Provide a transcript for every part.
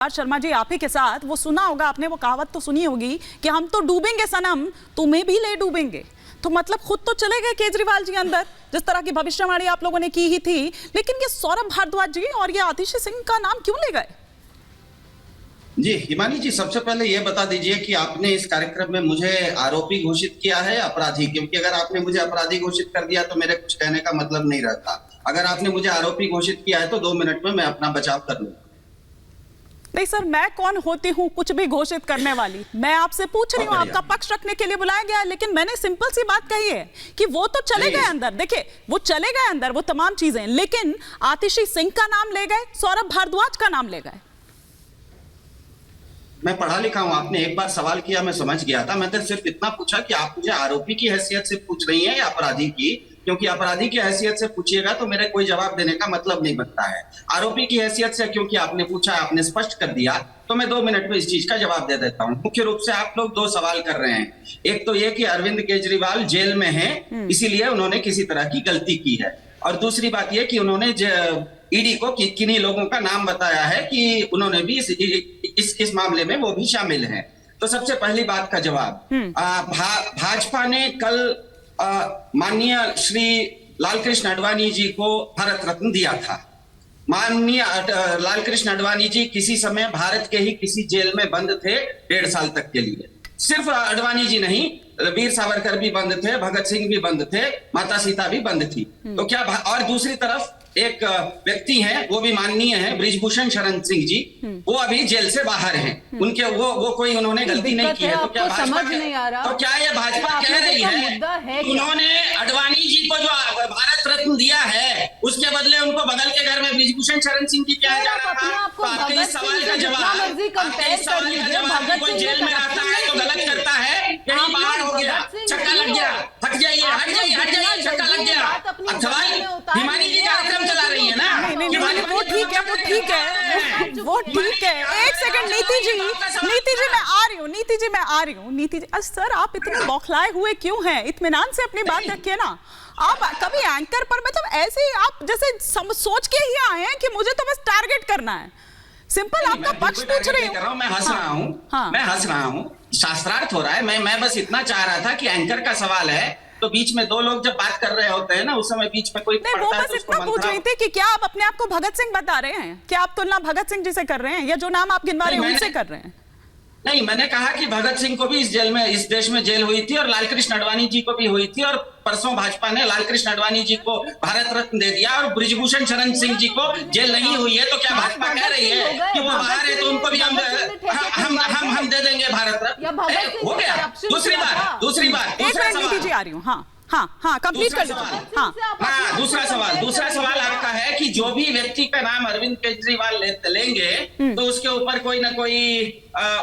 शर्मा जी आप ही के साथ वो सुना होगा आपने, वो कहावत तो सुनी होगी कि हम तो डूबेंगे सनम, तुम्हें भी ले डूबेंगे। तो मतलब खुद तो चले गए केजरीवाल जी अंदर, जिस तरह की भविष्यवाणी आप लोगों ने की ही थी, लेकिन ये सौरभ भारद्वाज जी और ये आतिशी सिंह का नाम क्यों ले गए? जी हिमानी जी, सबसे पहले ये बता दीजिए कि आपने इस कार्यक्रम में मुझे आरोपी घोषित किया है या अपराधी? क्योंकि अगर आपने मुझे अपराधी घोषित कर दिया तो मेरे कुछ कहने का मतलब नहीं रहता। अगर आपने मुझे आरोपी घोषित किया है तो 2 मिनट में मैं अपना बचाव कर लूंगा। नहीं सर, मैं कौन होती हूँ कुछ भी घोषित करने वाली? मैं आपसे पूछ रही हूँ, आपका पक्ष रखने के लिए बुलाया गया है, लेकिन मैंने सिंपल सी बात कही है कि वो तो चले गए अंदर। देखिए वो चले गए अंदर, वो तमाम चीजें, लेकिन आतिशी सिंह का नाम ले गए, सौरभ भारद्वाज का नाम ले गए। मैं पढ़ा लिखा हूँ, आपने एक बार सवाल किया मैं समझ गया था। मैंने सिर्फ इतना पूछा कि आप मुझे आरोपी की हैसियत से पूछ रही हैं या अपराधी की, क्योंकि अपराधी की हैसियत से पूछिएगा तो मेरे कोई जवाब देने का मतलब नहीं बनता है। आरोपी की हैसियत से क्योंकि आपने पूछा, आपने स्पष्ट कर दिया, तो मैं 2 मिनट में इस चीज का जवाब दे देता हूँ। मुख्य रूप से आप लोग 2 सवाल कर रहे हैं। एक तो ये कि अरविंद केजरीवाल जेल में हैं, इसीलिए उन्होंने किसी तरह की गलती की है, और दूसरी बात यह कि उन्होंने ईडी को किन्हीं लोगों का नाम बताया है कि उन्होंने भी इस मामले में वो भी शामिल हैं। तो सबसे पहली बात का जवाब, भाजपा ने कल माननीय श्री लालकृष्ण आडवाणी जी को भारत रत्न दिया था। माननीय लालकृष्ण आडवाणी जी किसी समय भारत के ही किसी जेल में बंद थे 1.5 साल तक के लिए। सिर्फ आडवाणी जी नहीं, वीर सावरकर भी बंद थे, भगत सिंह भी बंद थे, माता सीता भी बंद थी। तो क्या और दूसरी तरफ एक व्यक्ति हैं, वो भी माननीय हैं, ब्रिजभूषण शरण सिंह जी, वो अभी जेल से बाहर हैं। उनके वो कोई उन्होंने गलती नहीं की है। तो क्या भाजपा नहीं आ रहा? तो क्या ये भाजपा कह रही है उन्होंने आडवाणी जी को जो भारत रत्न दिया है उसके बदले उनको बगल के घर में ब्रिजभूषण शरण सिंह की क्या जा रहा था? आपके इस सवाल का जवाब, कोई जेल में रहता है तो गलत करता है, कहीं बाहर हो गया, चक्का लग गया, हट जाइए हट जाइए हट जाइए, चक्का लग गया। अब सवाल हिमानी जी कार्यक्रम चला रही है ना? नहीं, वो ठीक है, वो ठीक है, वो ठीक है। एक सेकंड नीति जी मैं आ रही हूँ, नीति जी सर आप इतने बौखलाए हुए क्यों हैं? इत्मीनान से अपनी बात रखिए ना। आप कभी एंकर पर मतलब ऐसे ही आप जैसे सोच के ही आए हैं कि मुझे तो बस टारगेट करना है। सिंपल आपका पक्ष पूछ रही हूँ। मैं हंस रहा हूँ, मैं हंस रहा हूँ, शास्त्रार्थ हो रहा है। मैं बस इतना चाह रहा था कि एंकर का सवाल है तो बीच में 2 लोग जब बात कर रहे होते हैं ना, उस समय बीच में कोई नहीं, वो बस इतना पूछ रही थी कि क्या आप अपने आप को भगत सिंह बता रहे हैं? क्या आप तुलना भगत सिंह जी से कर रहे हैं, या जो नाम आप गिनवा रहे हैं उनसे कर रहे हैं? नहीं, मैंने कहा कि भगत सिंह को भी इस देश में जेल हुई थी, और लालकृष्ण आडवाणी जी को भी हुई थी, और परसों भाजपा ने लालकृष्ण आडवाणी जी को भारत रत्न दे दिया, और ब्रिजभूषण शरण सिंह जी को जेल नहीं हुई है। तो क्या भाजपा कह रही है कि वो बाहर है तो उनको भी हम दे देंगे भारत रत्न? हो गया। दूसरी बात नीति जी आ रही हूँ। हाँ कंप्लीट कर लीजिए। दूसरा सवाल आपका है कि जो भी व्यक्ति का नाम अरविंद केजरीवाल लेंगे तो उसके ऊपर कोई ना कोई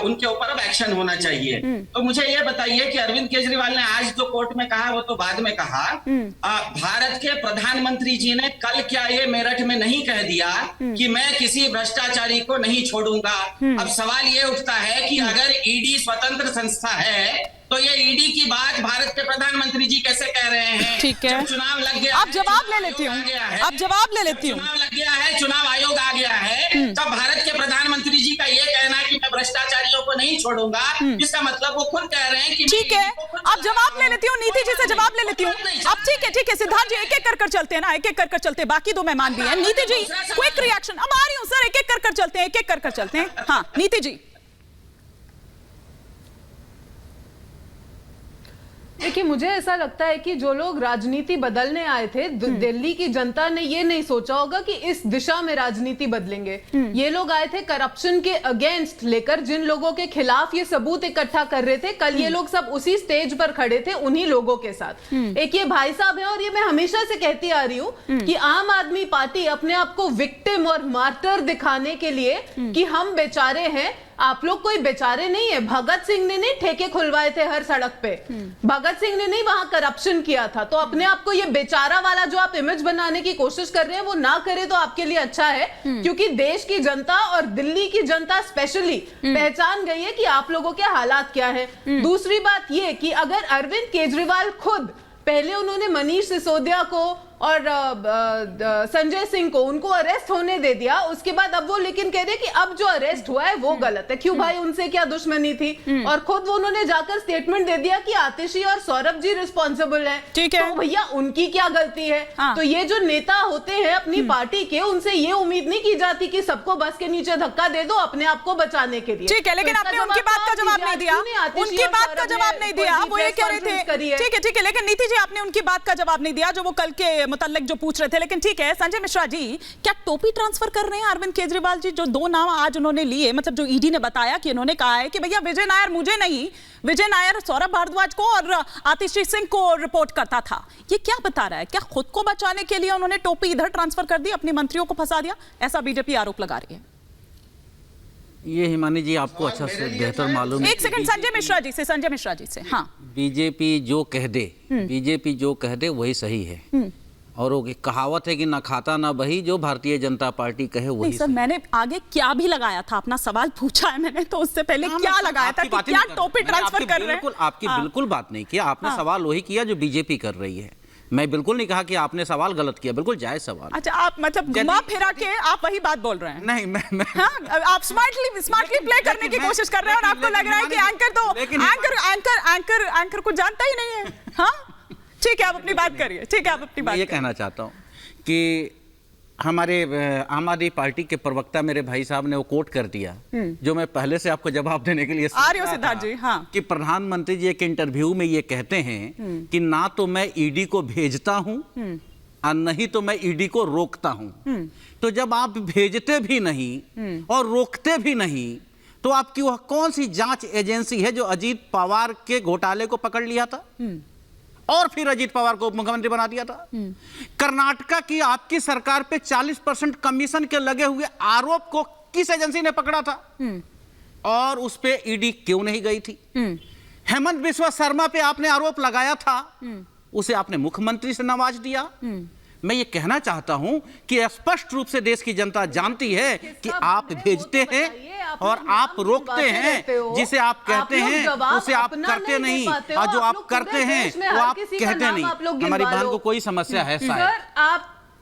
उनके ऊपर अब एक्शन होना चाहिए। तो मुझे ये बताइए कि अरविंद केजरीवाल ने आज जो कोर्ट में कहा वो तो बाद में कहा, भारत के प्रधानमंत्री जी ने कल क्या ये मेरठ में नहीं कह दिया कि मैं किसी भ्रष्टाचारी को नहीं छोड़ूंगा? अब सवाल ये उठता है कि अगर ईडी स्वतंत्र संस्था है तो ये ईडी की बात भारत के प्रधानमंत्री जी कैसे कह रहे हैं? ठीक है, चुनाव लग गया, आप जवाब ले लेती हूँ, चुनाव लग गया है, चुनाव आयोग आ गया है, तब भारत के प्रधानमंत्री जी का ये कहना कि मैं भ्रष्टाचारियों को नहीं छोड़ूंगा, इसका मतलब वो खुद कह रहे हैं कि ठीक है। आप जवाब ले लेती हूँ, नीति जी से जवाब ले लेती हूँ। अब ठीक है सिद्धार्थ जी, एक कर चलते हैं ना, एक कर चलते हैं, बाकी 2 मेहमान भी हैं। नीति जी क्विक रिएक्शन, अब आ रही हूँ सर, एक कर चलते हैं, एक कर चलते हैं। हाँ नीति जी। देखिए मुझे ऐसा लगता है कि जो लोग राजनीति बदलने आए थे, दिल्ली की जनता ने ये नहीं सोचा होगा कि इस दिशा में राजनीति बदलेंगे। ये लोग आए थे करप्शन के अगेंस्ट लेकर, जिन लोगों के खिलाफ ये सबूत इकट्ठा कर रहे थे, कल ये लोग सब उसी स्टेज पर खड़े थे उन्हीं लोगों के साथ। एक ये भाई साहब है, और ये मैं हमेशा से कहती आ रही हूँ कि आम आदमी पार्टी अपने आप को विक्टिम और मार्टर दिखाने के लिए कि हम बेचारे हैं, आप लोग कोई बेचारे नहीं है। भगत सिंह ने नहीं ठेके खुलवाए थे हर सड़क पे, भगत सिंह ने नहीं वहां करप्शन किया था। तो अपने आप को ये बेचारा वाला जो आप इमेज बनाने की कोशिश कर रहे हैं वो ना करे तो आपके लिए अच्छा है, क्योंकि देश की जनता और दिल्ली की जनता स्पेशली पहचान गई है कि आप लोगों के हालात क्या है। दूसरी बात ये कि अगर अरविंद केजरीवाल खुद, पहले उन्होंने मनीष सिसोदिया को और संजय सिंह को, उनको अरेस्ट होने दे दिया। उसके बाद अब वो लेकिन कह रहे कि अब जो अरेस्ट हुआ है वो गलत है। क्यों भाई, उनसे क्या दुश्मनी थी? और खुद वो उन्होंने जाकर स्टेटमेंट दे दिया कि आतिशी और सौरभ जी रिस्पॉन्सिबल है। ठीक है, तो भैया उनकी क्या गलती है? हाँ। तो ये जो नेता होते हैं अपनी पार्टी के, उनसे ये उम्मीद नहीं की जाती कि सबको बस के नीचे धक्का दे दो अपने आप को बचाने के लिए। ठीक है, लेकिन आपने उनकी बात का जवाब नहीं दिया, उनकी बात का जवाब नहीं दिया। वो ये कह रहे थे, ठीक है, लेकिन नीति जी आपने उनकी बात का जवाब नहीं दिया जो वो कल के मुतल्लिक जो पूछ रहे थे। लेकिन ठीक है, संजय मिश्रा जी, क्या टोपी ट्रांसफर कर रहे हैं अरविंद केजरीवाल जी? जो 2 नाम आज उन्होंने लिए, मतलब जो ईडी ने बताया कि उन्होंने कहा है कि भैया विजय नायर मुझे नहीं, विजय नायर सौरभ भारद्वाज को और आतिशी सिंह को रिपोर्ट करता था। ये क्या बता रहा है? क्या खुद को बचाने के लिए उन्होंने टोपी इधर ट्रांसफर कर दी, अपने मंत्रियों को फंसा दिया? ऐसा बीजेपी आरोप लगा रही है। ये हिमानी जी आपको अच्छा से बेहतर मालूम है। एक सेकंड, संजय मिश्रा जी से। हाँ, बीजेपी जो कह दे वही सही है। और वो कहावत है कि ना खाता ना बही, जो भारतीय जनता पार्टी कहे वही नहीं सर, मैंने आगे क्या भी लगाया था, अपना सवाल पूछा है मैंने, तो उससे पहले क्या लगाया था कि क्या टोपी ट्रांसफर कर रहे हैं? आपकी बिल्कुल बात नहीं किया आपने। सवाल वही किया जो बीजेपी कर रही है। मैं बिल्कुल नहीं कहा कि आपने सवाल गलत किया, बिल्कुल जायज सवाल। अच्छा, आप मतलब घुमा फिरा के आप वही बात बोल रहे हैं? नहीं, मैं हाँ, आप स्मार्टली प्ले करने की कोशिश कर रहे हैं और आपको लग रहा है कि एंकर को जानता ही नहीं है। हाँ, ठीक है, आप अपनी बात करिए। ठीक है, आप अपनी बात। ये कहना चाहता हूँ कि हमारे आम आदमी पार्टी के प्रवक्ता मेरे भाई साहब ने वो कोट कर दिया, जो मैं पहले से आपको जवाब देने के लिए आ रही हूं सिद्धार्थ जी। हाँ, कि प्रधानमंत्री जी एक इंटरव्यू में ये कहते हैं कि ना तो मैं ईडी को भेजता हूं और नहीं तो मैं ईडी को रोकता हूं। तो जब आप भेजते भी नहीं और रोकते भी नहीं, तो आपकी वह कौन सी जांच एजेंसी है जो अजीत पवार के घोटाले को पकड़ लिया था और फिर अजीत पवार को मुख्यमंत्री बना दिया था? कर्नाटका की आपकी सरकार पे 40% कमीशन के लगे हुए आरोप को किस एजेंसी ने पकड़ा था और उस पे ईडी क्यों नहीं गई थी? हेमंत बिस्वा शर्मा पे आपने आरोप लगाया था, उसे आपने मुख्यमंत्री से नवाज दिया। मैं ये कहना चाहता हूं कि स्पष्ट रूप से देश की जनता जानती है कि आप भेजते हैं और आप रोकते हैं। जिसे आप कहते हैं उसे आप करते नहीं, और जो आप करते हैं वो आप कहते नहीं। हमारी बहन को कोई समस्या है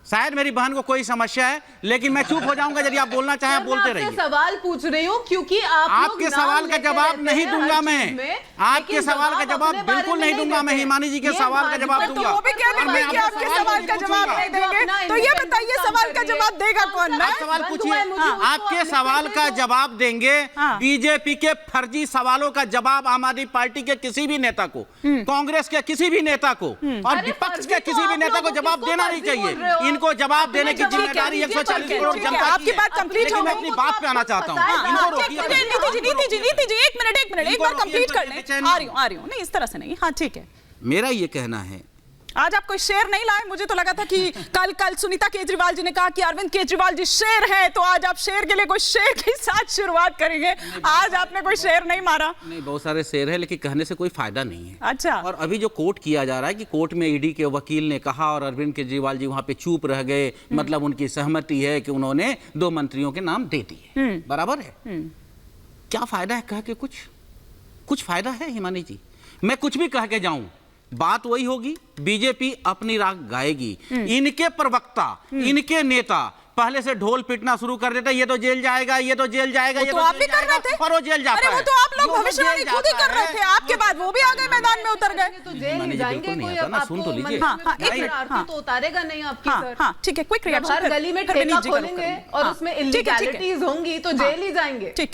शायद मेरी बहन को कोई समस्या है, लेकिन मैं चुप हो जाऊंगा। यदि आप बोलना चाहें बोलते रहिए। सवाल पूछ रही हूँ क्योंकि आपके सवाल का जवाब नहीं दूंगा मैं। आपके सवाल का जवाब बिल्कुल नहीं दूंगा मैं। हिमानी जी के सवाल का जवाब दूंगा। वो भी कह रहे हैं कि आपके सवाल का जवाब नहीं देंगे, तो ये बताइए सवाल का जवाब देगा कौन? आप सवाल पूछिए, आपके सवाल का जवाब देंगे। बीजेपी के फर्जी सवालों का जवाब आम आदमी पार्टी के किसी भी नेता को, कांग्रेस के किसी भी नेता को और विपक्ष के किसी भी नेता को जवाब देना नहीं चाहिए। इनको जवाब देने की जिम्मेदारी 140 करोड़ जनता की। आपकी बात कंप्लीट हो गई। मैं अपनी बात पे आना चाहता हूँ। इनको रोकिए। नीति जी एक मिनट एक बार कंप्लीट कर लें। आ रही हूँ नहीं, इस तरह से नहीं। हाँ, ठीक है। मेरा ये कहना है, आज आप कोई शेर नहीं लाए? मुझे तो लगा था कि कल सुनीता केजरीवाल जी ने कहा कि अरविंद केजरीवाल जी शेर हैं, तो आज आप शेर के लिए कोई शेर के साथ शुरुआत करेंगे। आज आपने कोई शेर नहीं मारा। नहीं, बहुत सारे शेर है, लेकिन कहने से कोई फायदा नहीं है। अच्छा। और अभी जो कोर्ट किया जा रहा है कि कोर्ट में ईडी के वकील ने कहा और अरविंद केजरीवाल जी वहां पे चुप रह गए, मतलब उनकी सहमति है कि उन्होंने 2 मंत्रियों के नाम दे दिए। बराबर है। क्या फायदा है कह के? कुछ फायदा है हिमानी जी? मैं कुछ भी कह के जाऊं, बात वही होगी। बीजेपी अपनी राग गाएगी। इनके प्रवक्ता, इनके नेता पहले से ढोल पिटना शुरू कर देता, ये तो जेल जाएगा, ये तो जेल जाएगा, ये तो आप भी कर रहे थे। और वो जेल जाता है। अरे वो तो आप लोग भविष्यवाणी खुद ही कर रहे थे। आपके बाद वो भी आ गए, मैदान में उतर गए। तो जेल ही जाएंगे। कोई सुन तो लीजिए। तो उतारेगा नहीं आपकी सर। हाँ, ठीक है, क्विक रिएक्शन। हर गली में ठेका खोलेंगे और उसमें इलीगैलिटीज होंगी तो जेल ही जाएंगे। ठीक है।